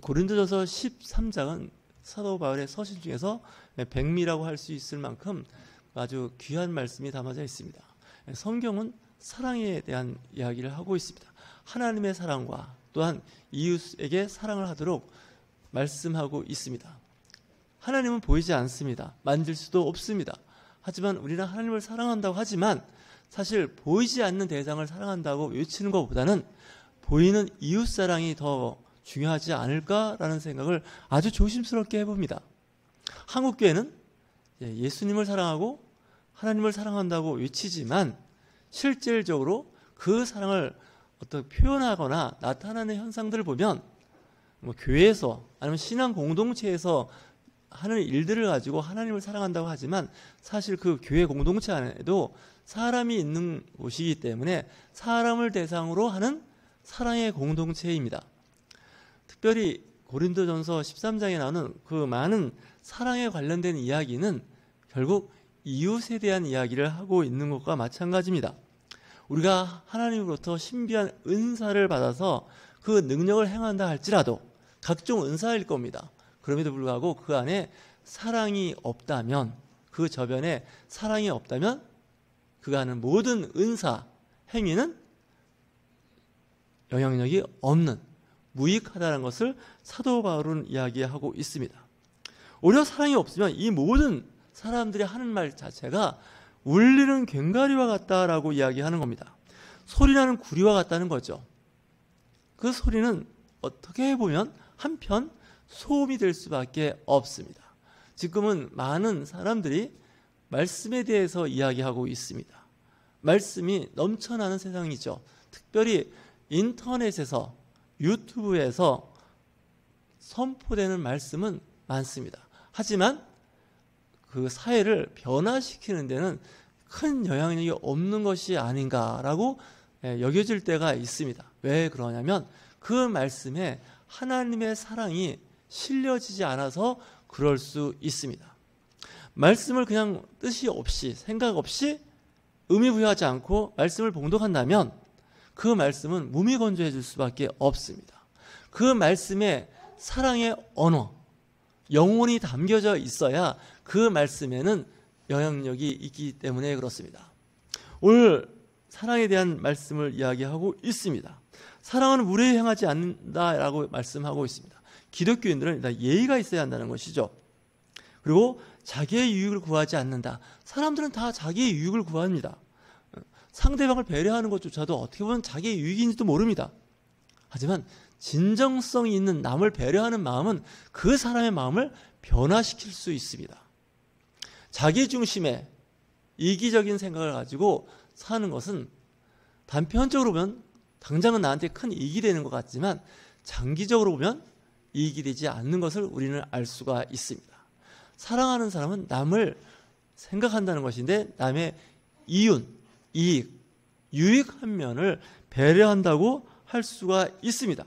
고린도전서 13장은 사도 바울의 서신 중에서 백미라고 할 수 있을 만큼 아주 귀한 말씀이 담아져 있습니다. 성경은 사랑에 대한 이야기를 하고 있습니다. 하나님의 사랑과 또한 이웃에게 사랑을 하도록 말씀하고 있습니다. 하나님은 보이지 않습니다. 만질 수도 없습니다. 하지만 우리는 하나님을 사랑한다고 하지만 사실 보이지 않는 대상을 사랑한다고 외치는 것보다는 보이는 이웃 사랑이 더 중요하지 않을까라는 생각을 아주 조심스럽게 해봅니다. 한국교회는 예수님을 사랑하고 하나님을 사랑한다고 외치지만 실질적으로 그 사랑을 어떻게 표현하거나 나타나는 현상들을 보면 교회에서 아니면 신앙 공동체에서 하는 일들을 가지고 하나님을 사랑한다고 하지만 사실 그 교회 공동체 안에도 사람이 있는 곳이기 때문에 사람을 대상으로 하는 사랑의 공동체입니다. 특별히 고린도전서 13장에 나오는 그 많은 사랑에 관련된 이야기는 결국 이웃에 대한 이야기를 하고 있는 것과 마찬가지입니다. 우리가 하나님으로부터 신비한 은사를 받아서 그 능력을 행한다 할지라도 각종 은사일 겁니다. 그럼에도 불구하고 그 안에 사랑이 없다면, 그 저변에 사랑이 없다면 그가 하는 모든 은사, 행위는 영향력이 없는, 무익하다는 것을 사도 바울은 이야기하고 있습니다. 오히려 사랑이 없으면 이 모든 사람들이 하는 말 자체가 울리는 괭가리와 같다라고 이야기하는 겁니다. 소리나는 구리와 같다는 거죠. 그 소리는 어떻게 보면 한편 소음이 될 수밖에 없습니다. 지금은 많은 사람들이 말씀에 대해서 이야기하고 있습니다. 말씀이 넘쳐나는 세상이죠. 특별히 인터넷에서, 유튜브에서 선포되는 말씀은 많습니다. 하지만 그 사회를 변화시키는 데는 큰 영향력이 없는 것이 아닌가라고 여겨질 때가 있습니다. 왜 그러냐면 그 말씀에 하나님의 사랑이 실려지지 않아서 그럴 수 있습니다. 말씀을 그냥 뜻이 없이, 생각 없이 의미 부여하지 않고 말씀을 봉독한다면 그 말씀은 무미건조해질 수밖에 없습니다. 그 말씀에 사랑의 언어, 영혼이 담겨져 있어야 그 말씀에는 영향력이 있기 때문에 그렇습니다. 오늘 사랑에 대한 말씀을 이야기하고 있습니다. 사랑은 무례히 행하지 않는다라고 말씀하고 있습니다. 기독교인들은 일단 예의가 있어야 한다는 것이죠. 그리고 자기의 유익을 구하지 않는다. 사람들은 다 자기의 유익을 구합니다. 상대방을 배려하는 것조차도 어떻게 보면 자기의 유익인지도 모릅니다. 하지만 진정성이 있는 남을 배려하는 마음은 그 사람의 마음을 변화시킬 수 있습니다. 자기 중심의 이기적인 생각을 가지고 사는 것은 단편적으로 보면 당장은 나한테 큰 이익이 되는 것 같지만 장기적으로 보면 이익이 되지 않는 것을 우리는 알 수가 있습니다. 사랑하는 사람은 남을 생각한다는 것인데 남의 이윤, 이익, 유익한 면을 배려한다고 할 수가 있습니다.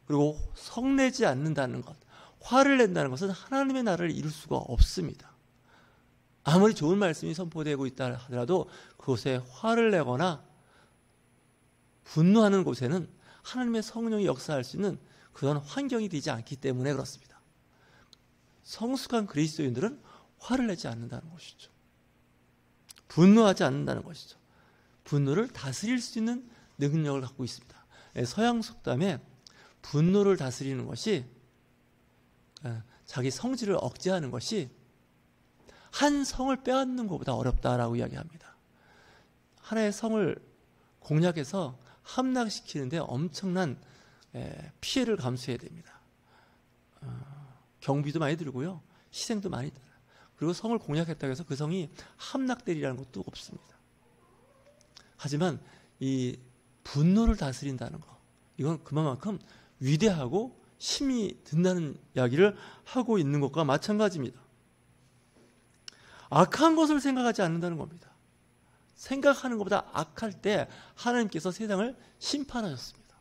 그리고 성내지 않는다는 것, 화를 낸다는 것은 하나님의 나라를 이룰 수가 없습니다. 아무리 좋은 말씀이 선포되고 있다 하더라도 그곳에 화를 내거나 분노하는 곳에는 하나님의 성령이 역사할 수 있는 그런 환경이 되지 않기 때문에 그렇습니다. 성숙한 그리스도인들은 화를 내지 않는다는 것이죠. 분노하지 않는다는 것이죠. 분노를 다스릴 수 있는 능력을 갖고 있습니다. 서양 속담에 분노를 다스리는 것이 자기 성질을 억제하는 것이 한 성을 빼앗는 것보다 어렵다라고 이야기합니다. 하나의 성을 공략해서 함락시키는데 엄청난 피해를 감수해야 됩니다. 경비도 많이 들고요. 희생도 많이 들어요. 그리고 성을 공략했다고 해서 그 성이 함락되리라는 것도 없습니다. 하지만 이 분노를 다스린다는 것, 이건 그만큼 위대하고 힘이 든다는 이야기를 하고 있는 것과 마찬가지입니다. 악한 것을 생각하지 않는다는 겁니다. 생각하는 것보다 악할 때 하나님께서 세상을 심판하셨습니다.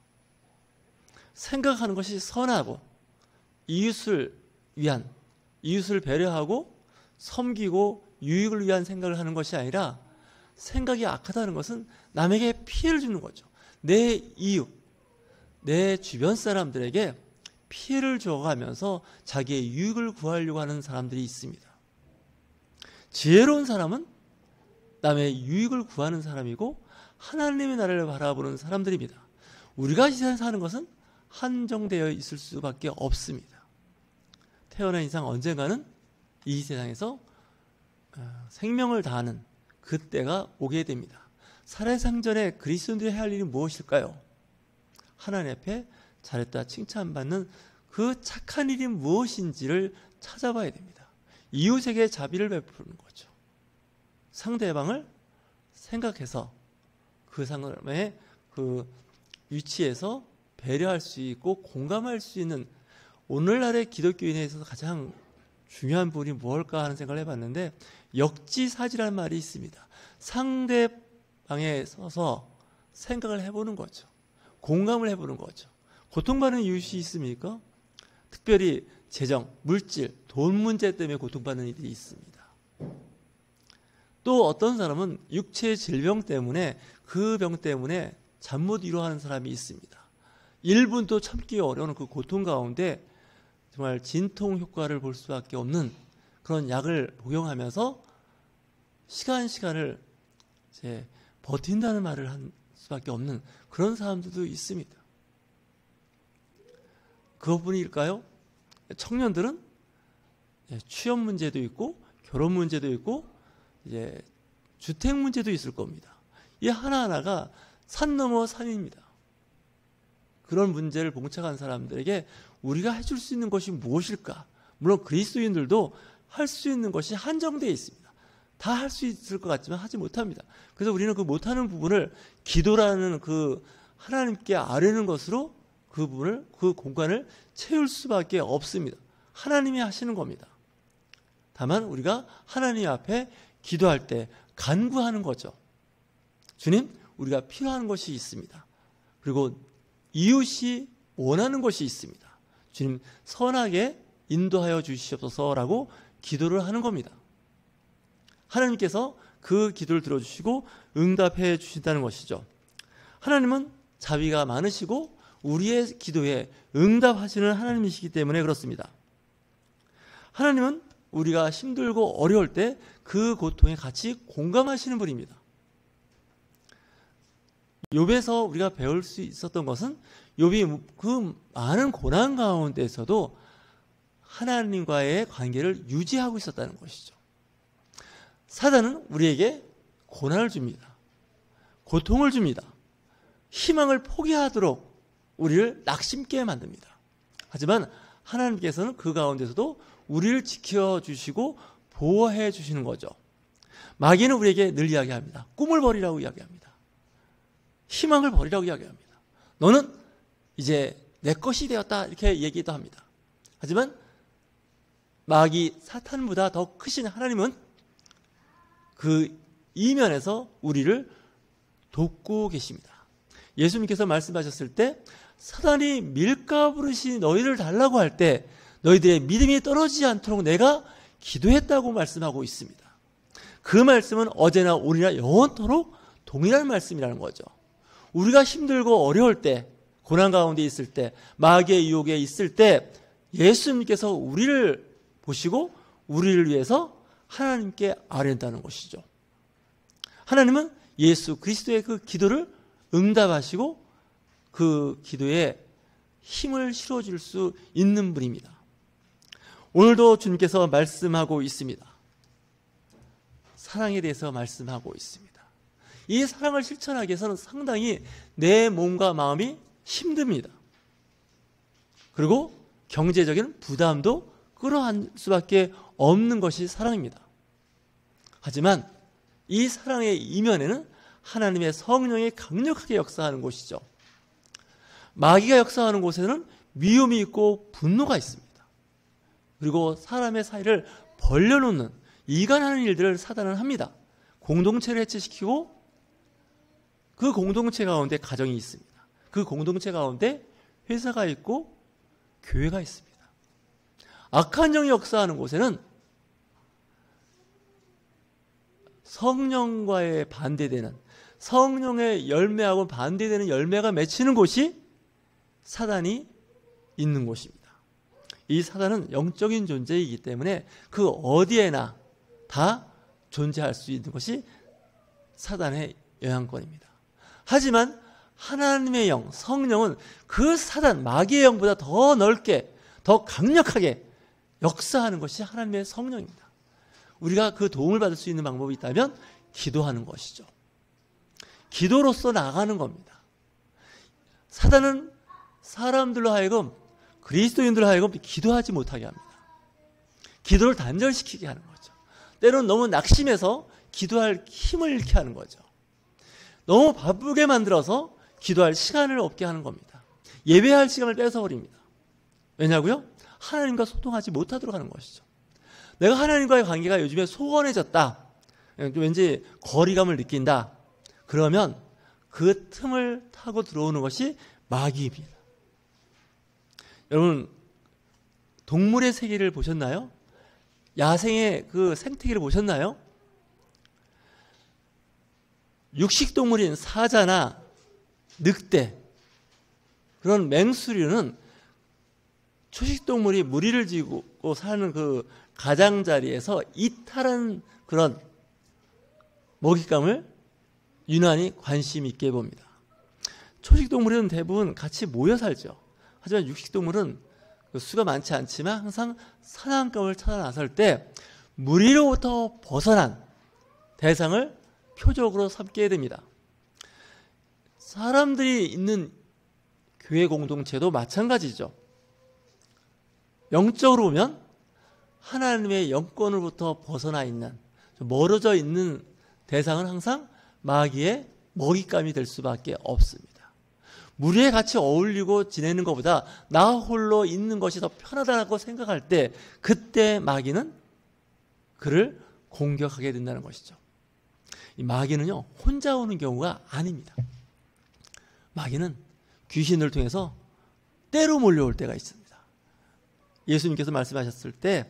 생각하는 것이 선하고 이웃을 위한, 이웃을 배려하고 섬기고 유익을 위한 생각을 하는 것이 아니라 생각이 악하다는 것은 남에게 피해를 주는 거죠. 내 이웃, 내 주변 사람들에게 피해를 줘가면서 자기의 유익을 구하려고 하는 사람들이 있습니다. 지혜로운 사람은 남의 유익을 구하는 사람이고 하나님의 나라를 바라보는 사람들입니다. 우리가 이 세상에 사는 것은 한정되어 있을 수밖에 없습니다. 태어난 이상 언젠가는 이 세상에서 생명을 다하는 그때가 오게 됩니다. 살아생전에 그리스도인들이 해야 할 일이 무엇일까요? 하나님 앞에 잘했다 칭찬받는 그 착한 일이 무엇인지를 찾아봐야 됩니다. 이웃에게 자비를 베푸는 거죠. 상대방을 생각해서 그 사람의 그 위치에서 배려할 수 있고 공감할 수 있는, 오늘날의 기독교인에 있어서 가장 중요한 부분이 무엇일까 하는 생각을 해봤는데, 역지사지라는 말이 있습니다. 상대방에 서서 생각을 해보는 거죠. 공감을 해보는 거죠. 고통받는 이웃이 있습니까? 특별히 재정, 물질, 돈 문제 때문에 고통받는 이들이 있습니다. 또 어떤 사람은 육체의 질병 때문에, 그 병 때문에 잠 못 이루어하는 사람이 있습니다. 1분도 참기 어려운 그 고통 가운데 정말 진통 효과를 볼 수밖에 없는 그런 약을 복용하면서 시간을 이제 버틴다는 말을 할 수밖에 없는 그런 사람들도 있습니다. 그것뿐일까요? 청년들은 취업 문제도 있고 결혼 문제도 있고 이제 주택 문제도 있을 겁니다. 이 하나하나가 산 넘어 산입니다. 그런 문제를 봉착한 사람들에게 우리가 해줄 수 있는 것이 무엇일까? 물론 그리스도인들도 할 수 있는 것이 한정되어 있습니다. 다 할 수 있을 것 같지만 하지 못합니다. 그래서 우리는 그 못하는 부분을 기도라는 그 하나님께 아뢰는 것으로 그 부분을, 그 공간을 채울 수밖에 없습니다. 하나님이 하시는 겁니다. 다만 우리가 하나님 앞에 기도할 때 간구하는 거죠. 주님, 우리가 필요한 것이 있습니다. 그리고 이웃이 원하는 것이 있습니다. 주님, 선하게 인도하여 주시옵소서라고 기도를 하는 겁니다. 하나님께서 그 기도를 들어주시고 응답해 주신다는 것이죠. 하나님은 자비가 많으시고 우리의 기도에 응답하시는 하나님이시기 때문에 그렇습니다. 하나님은 우리가 힘들고 어려울 때 그 고통에 같이 공감하시는 분입니다. 욥에서 우리가 배울 수 있었던 것은 욥이 그 많은 고난 가운데서도 하나님과의 관계를 유지하고 있었다는 것이죠. 사단은 우리에게 고난을 줍니다. 고통을 줍니다. 희망을 포기하도록 우리를 낙심케 만듭니다. 하지만 하나님께서는 그 가운데서도 우리를 지켜주시고 보호해 주시는 거죠. 마귀는 우리에게 늘 이야기합니다. 꿈을 버리라고 이야기합니다. 희망을 버리라고 이야기합니다. 너는 이제 내 것이 되었다, 이렇게 얘기도 합니다. 하지만 마귀 사탄보다 더 크신 하나님은 그 이면에서 우리를 돕고 계십니다. 예수님께서 말씀하셨을 때 사단이 밀가부르시 너희를 달라고 할 때 너희들의 믿음이 떨어지지 않도록 내가 기도했다고 말씀하고 있습니다. 그 말씀은 어제나 오늘이나 영원토록 동일한 말씀이라는 거죠. 우리가 힘들고 어려울 때, 고난 가운데 있을 때, 마귀의 유혹에 있을 때 예수님께서 우리를 보시고 우리를 위해서 하나님께 아뢰는다는 것이죠. 하나님은 예수 그리스도의 그 기도를 응답하시고 그 기도에 힘을 실어줄 수 있는 분입니다. 오늘도 주님께서 말씀하고 있습니다. 사랑에 대해서 말씀하고 있습니다. 이 사랑을 실천하기 위해서는 상당히 내 몸과 마음이 힘듭니다. 그리고 경제적인 부담도 끌어안을 수밖에 없는 것이 사랑입니다. 하지만 이 사랑의 이면에는 하나님의 성령이 강력하게 역사하는 곳이죠. 마귀가 역사하는 곳에는 미움이 있고 분노가 있습니다. 그리고 사람의 사이를 벌려놓는 이간하는 일들을 사단은 합니다. 공동체를 해체시키고 그 공동체 가운데 가정이 있습니다. 그 공동체 가운데 회사가 있고 교회가 있습니다. 악한 영이 역사하는 곳에는 성령과의 반대되는, 성령의 열매하고 반대되는 열매가 맺히는 곳이 사단이 있는 곳입니다. 이 사단은 영적인 존재이기 때문에 그 어디에나 다 존재할 수 있는 것이 사단의 영향권입니다. 하지만 하나님의 영, 성령은 그 사단, 마귀의 영보다 더 넓게, 더 강력하게 역사하는 것이 하나님의 성령입니다. 우리가 그 도움을 받을 수 있는 방법이 있다면 기도하는 것이죠. 기도로서 나가는 겁니다. 사단은 사람들로 하여금, 그리스도인들로 하여금 기도하지 못하게 합니다. 기도를 단절시키게 하는 거죠. 때로는 너무 낙심해서 기도할 힘을 잃게 하는 거죠. 너무 바쁘게 만들어서 기도할 시간을 없게 하는 겁니다. 예배할 시간을 뺏어버립니다. 왜냐고요? 하나님과 소통하지 못하도록 하는 것이죠. 내가 하나님과의 관계가 요즘에 소원해졌다, 왠지 거리감을 느낀다, 그러면 그 틈을 타고 들어오는 것이 마귀입니다. 여러분, 동물의 세계를 보셨나요? 야생의 그 생태계를 보셨나요? 육식동물인 사자나 늑대, 그런 맹수류는 초식동물이 무리를 지고 사는 그 가장자리에서 이탈한 그런 먹잇감을 유난히 관심 있게 봅니다. 초식동물은 대부분 같이 모여 살죠. 하지만 육식동물은 수가 많지 않지만 항상 사냥감을 찾아 나설 때 무리로부터 벗어난 대상을 표적으로 삼게 됩니다. 사람들이 있는 교회 공동체도 마찬가지죠. 영적으로 보면 하나님의 영권으로부터 벗어나 있는, 멀어져 있는 대상은 항상 마귀의 먹잇감이 될 수밖에 없습니다. 무리에 같이 어울리고 지내는 것보다 나 홀로 있는 것이 더 편하다고 생각할 때, 그때 마귀는 그를 공격하게 된다는 것이죠. 이 마귀는요, 혼자 오는 경우가 아닙니다. 마귀는 귀신을 통해서 때로 몰려올 때가 있습니다. 예수님께서 말씀하셨을 때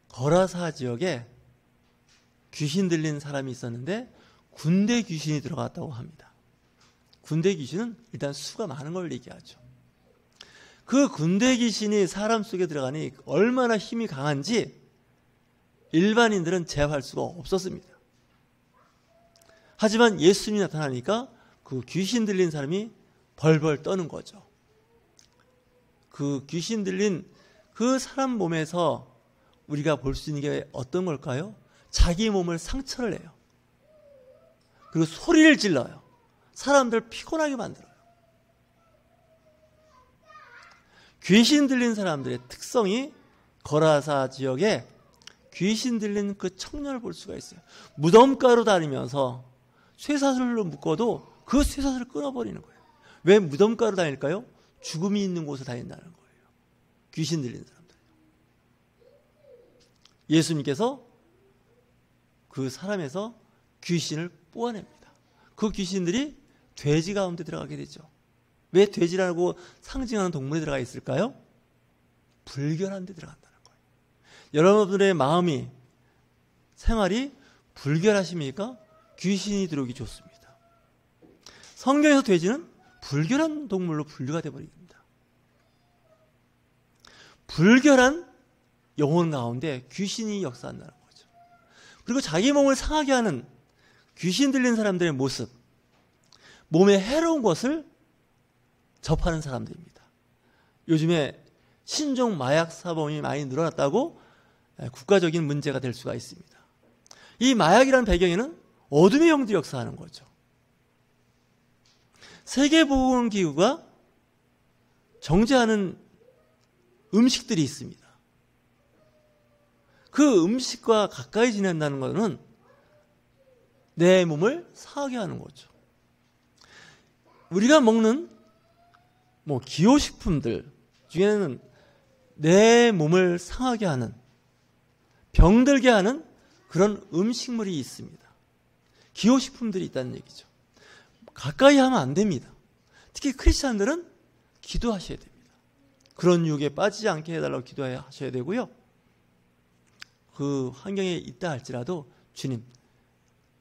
거라사 지역에 귀신 들린 사람이 있었는데 군대 귀신이 들어갔다고 합니다. 군대 귀신은 일단 수가 많은 걸 얘기하죠. 그 군대 귀신이 사람 속에 들어가니 얼마나 힘이 강한지 일반인들은 제압할 수가 없었습니다. 하지만 예수님이 나타나니까 그 귀신 들린 사람이 벌벌 떠는 거죠. 그 귀신 들린 그 사람 몸에서 우리가 볼 수 있는 게 어떤 걸까요? 자기 몸을 상처를 내요. 그리고 소리를 질러요. 사람들 피곤하게 만들어요. 귀신 들린 사람들의 특성이 거라사 지역에 귀신 들린 그 청년을 볼 수가 있어요. 무덤가로 다니면서 쇠사슬로 묶어도 그 쇠사슬을 끊어버리는 거예요. 왜 무덤가로 다닐까요? 죽음이 있는 곳에 다닌다는 거예요. 귀신 들린 사람들. 예수님께서 그 사람에서 귀신을 뽑아냅니다. 그 귀신들이 돼지 가운데 들어가게 되죠. 왜 돼지라고 상징하는 동물에 들어가 있을까요? 불결한 데 들어간다는 거예요. 여러분들의 마음이, 생활이 불결하십니까? 귀신이 들어오기 좋습니다. 성경에서 돼지는 불결한 동물로 분류가 되어버립니다. 불결한 영혼 가운데 귀신이 역사한다는 거죠. 그리고 자기 몸을 상하게 하는 귀신 들린 사람들의 모습, 몸에 해로운 것을 접하는 사람들입니다. 요즘에 신종 마약 사범이 많이 늘어났다고 국가적인 문제가 될 수가 있습니다. 이 마약이라는 배경에는 어둠의 영들이 역사하는 거죠. 세계보건기구가 정죄하는 음식들이 있습니다. 그 음식과 가까이 지낸다는 것은 내 몸을 상하게 하는 거죠. 우리가 먹는 기호식품들 중에는 내 몸을 상하게 하는, 병들게 하는 그런 음식물이 있습니다. 기호식품들이 있다는 얘기죠. 가까이 하면 안 됩니다. 특히 크리스찬들은 기도하셔야 됩니다. 그런 유혹에 빠지지 않게 해달라고 기도하셔야 되고요. 그 환경에 있다 할지라도 주님,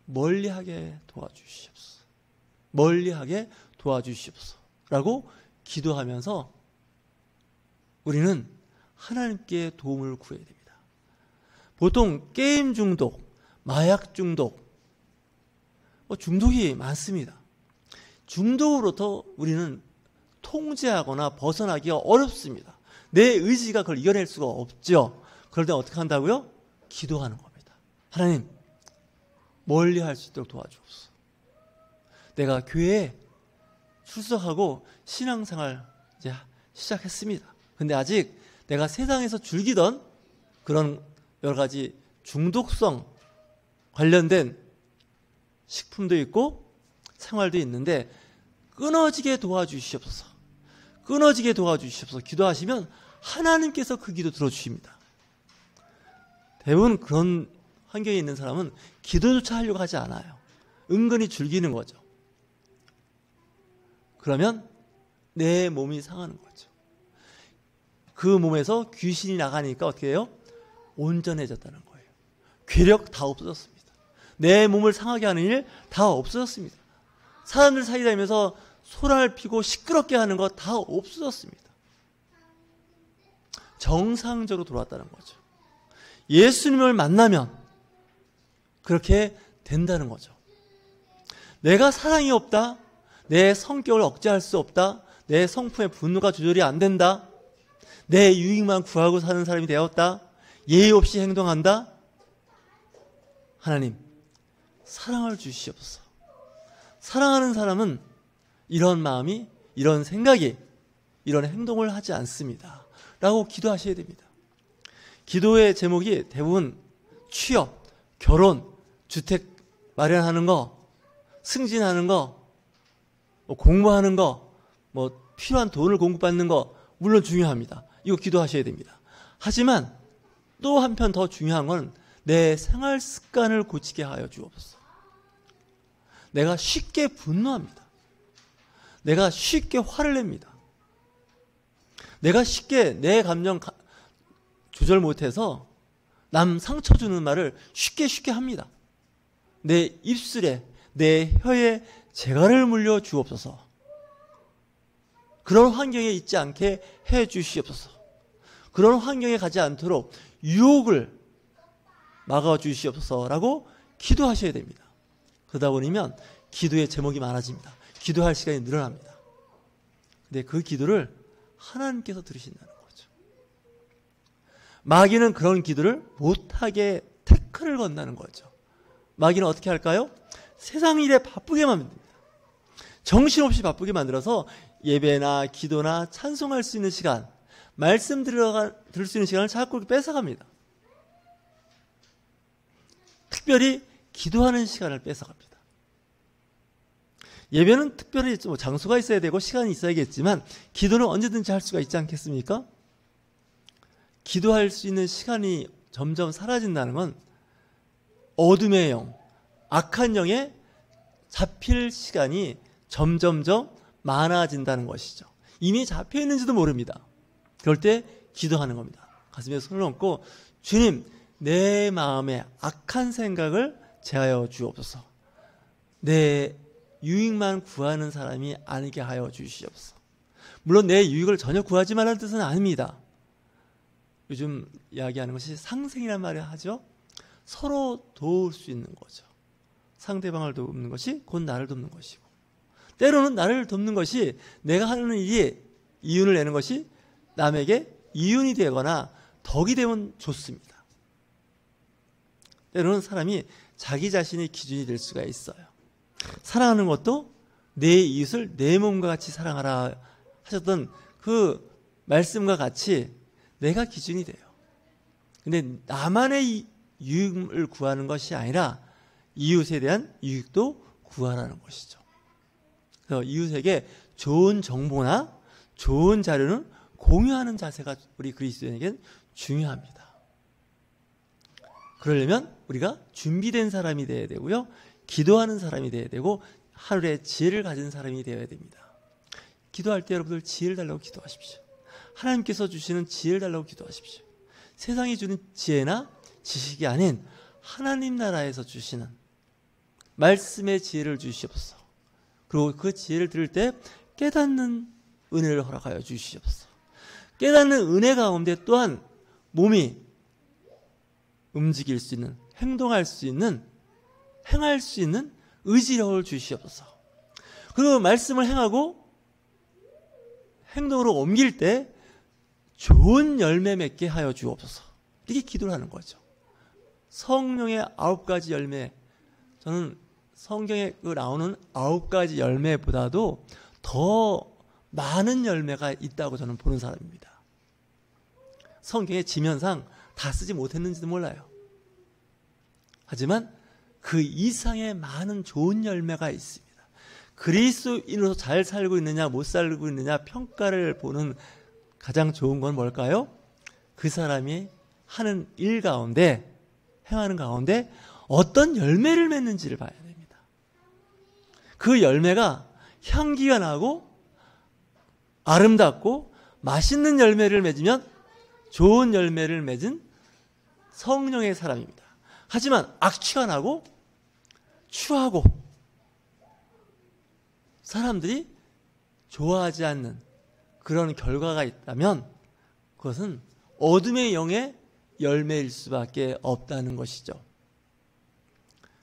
멀리하게 도와주시옵소서. 멀리하게 도와주시옵소서. 라고 기도하면서 우리는 하나님께 도움을 구해야 됩니다. 보통 게임 중독, 마약 중독, 중독이 많습니다. 중독으로부터 우리는 통제하거나 벗어나기가 어렵습니다. 내 의지가 그걸 이겨낼 수가 없죠. 그럴 때 어떻게 한다고요? 기도하는 겁니다. 하나님, 멀리 할 수 있도록 도와주옵소서. 내가 교회에 출석하고 신앙생활 이제 시작했습니다. 근데 아직 내가 세상에서 즐기던 그런 여러 가지 중독성 관련된 식품도 있고 생활도 있는데 끊어지게 도와주시옵소서. 끊어지게 도와주시옵소서. 기도하시면 하나님께서 그 기도 들어주십니다. 대부분 그런 환경에 있는 사람은 기도조차 하려고 하지 않아요. 은근히 즐기는 거죠. 그러면 내 몸이 상하는 거죠. 그 몸에서 귀신이 나가니까 어떻게 해요? 온전해졌다는 거예요. 괴력 다 없어졌습니다. 내 몸을 상하게 하는 일 다 없어졌습니다. 사람들 사이 다니면서 소란을 피고 시끄럽게 하는 거 다 없어졌습니다. 정상적으로 돌아왔다는 거죠. 예수님을 만나면 그렇게 된다는 거죠. 내가 사랑이 없다, 내 성격을 억제할 수 없다, 내 성품의 분노가 조절이 안 된다, 내 유익만 구하고 사는 사람이 되었다, 예의 없이 행동한다. 하나님, 사랑을 주시옵소서. 사랑하는 사람은 이런 마음이, 이런 생각이, 이런 행동을 하지 않습니다. 라고 기도하셔야 됩니다. 기도의 제목이 대부분 취업, 결혼, 주택 마련하는 거, 승진하는 거, 공부하는 거, 필요한 돈을 공급받는 거 물론 중요합니다. 이거 기도하셔야 됩니다. 하지만 또 한편 더 중요한 건 내 생활 습관을 고치게 하여 주옵소서. 내가 쉽게 분노합니다. 내가 쉽게 화를 냅니다. 내가 쉽게 내 감정 조절 못해서 남 상처 주는 말을 쉽게 합니다. 내 입술에, 내 혀에 재갈을 물려 주옵소서. 그런 환경에 있지 않게 해 주시옵소서. 그런 환경에 가지 않도록 유혹을 막아 주시옵소서라고 기도하셔야 됩니다. 그러다 보면 기도의 제목이 많아집니다. 기도할 시간이 늘어납니다. 근데 그 기도를 하나님께서 들으신다는 거죠. 마귀는 그런 기도를 못하게 태클을 건다는 거죠. 마귀는 어떻게 할까요? 세상 일에 바쁘게 만듭니다. 정신없이 바쁘게 만들어서 예배나 기도나 찬송할 수 있는 시간, 말씀 들을 수 있는 시간을 자꾸 뺏어갑니다. 특별히 기도하는 시간을 뺏어갑니다. 예배는 특별히 장소가 있어야 되고 시간이 있어야겠지만 기도는 언제든지 할 수가 있지 않겠습니까? 기도할 수 있는 시간이 점점 사라진다는 건 어둠의 영, 악한 영에 잡힐 시간이 점점점 많아진다는 것이죠. 이미 잡혀 있는지도 모릅니다. 그럴 때 기도하는 겁니다. 가슴에 손을 얹고 주님, 내 마음에 악한 생각을 제하여 주옵소서. 내 유익만 구하는 사람이 아니게 하여 주시옵소서. 물론 내 유익을 전혀 구하지 말라는 뜻은 아닙니다. 요즘 이야기하는 것이 상생이란 말을 하죠. 서로 도울 수 있는 거죠. 상대방을 돕는 것이 곧 나를 돕는 것이고, 때로는 나를 돕는 것이 내가 하는 일이 이윤을 내는 것이 남에게 이윤이 되거나 덕이 되면 좋습니다. 때로는 사람이 자기 자신의 기준이 될 수가 있어요. 사랑하는 것도 내 이웃을 내 몸과 같이 사랑하라 하셨던 그 말씀과 같이 내가 기준이 돼요. 근데 나만의 유익을 구하는 것이 아니라 이웃에 대한 유익도 구하라는 것이죠. 그래서 이웃에게 좋은 정보나 좋은 자료는 공유하는 자세가 우리 그리스도인에게는 중요합니다. 그러려면 우리가 준비된 사람이 되어야 되고요. 기도하는 사람이 되어야 되고 하늘의 지혜를 가진 사람이 되어야 됩니다. 기도할 때 여러분들 지혜를 달라고 기도하십시오. 하나님께서 주시는 지혜를 달라고 기도하십시오. 세상이 주는 지혜나 지식이 아닌 하나님 나라에서 주시는 말씀의 지혜를 주시옵소서. 그리고 그 지혜를 들을 때 깨닫는 은혜를 허락하여 주시옵소서. 깨닫는 은혜 가운데 또한 몸이 움직일 수 있는, 행동할 수 있는, 행할 수 있는 의지력을 주시옵소서. 그리고 말씀을 행하고 행동으로 옮길 때 좋은 열매 맺게 하여 주옵소서. 이렇게 기도를 하는 거죠. 성령의 9가지 열매, 저는 성경에 나오는 9가지 열매보다도 더 많은 열매가 있다고 저는 보는 사람입니다. 성경의 지면상 다 쓰지 못했는지도 몰라요. 하지만 그 이상의 많은 좋은 열매가 있습니다. 그리스도인으로서 잘 살고 있느냐 못 살고 있느냐 평가를 보는 가장 좋은 건 뭘까요? 그 사람이 하는 일 가운데, 행하는 가운데 어떤 열매를 맺는지를 봐야 됩니다. 그 열매가 향기가 나고 아름답고 맛있는 열매를 맺으면 좋은 열매를 맺은 성령의 사람입니다. 하지만 악취가 나고 추하고 사람들이 좋아하지 않는 그런 결과가 있다면 그것은 어둠의 영의 열매일 수밖에 없다는 것이죠.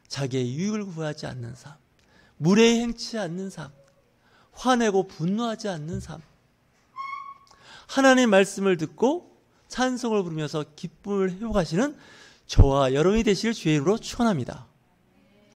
자기의 유익을 구하지 않는 삶, 무례히 행치 않는 삶, 화내고 분노하지 않는 삶, 하나님의 말씀을 듣고 찬송을 부르면서 기쁨을 회복하시는 저와 여러분이 되시길 주의 이름으로 축원합니다.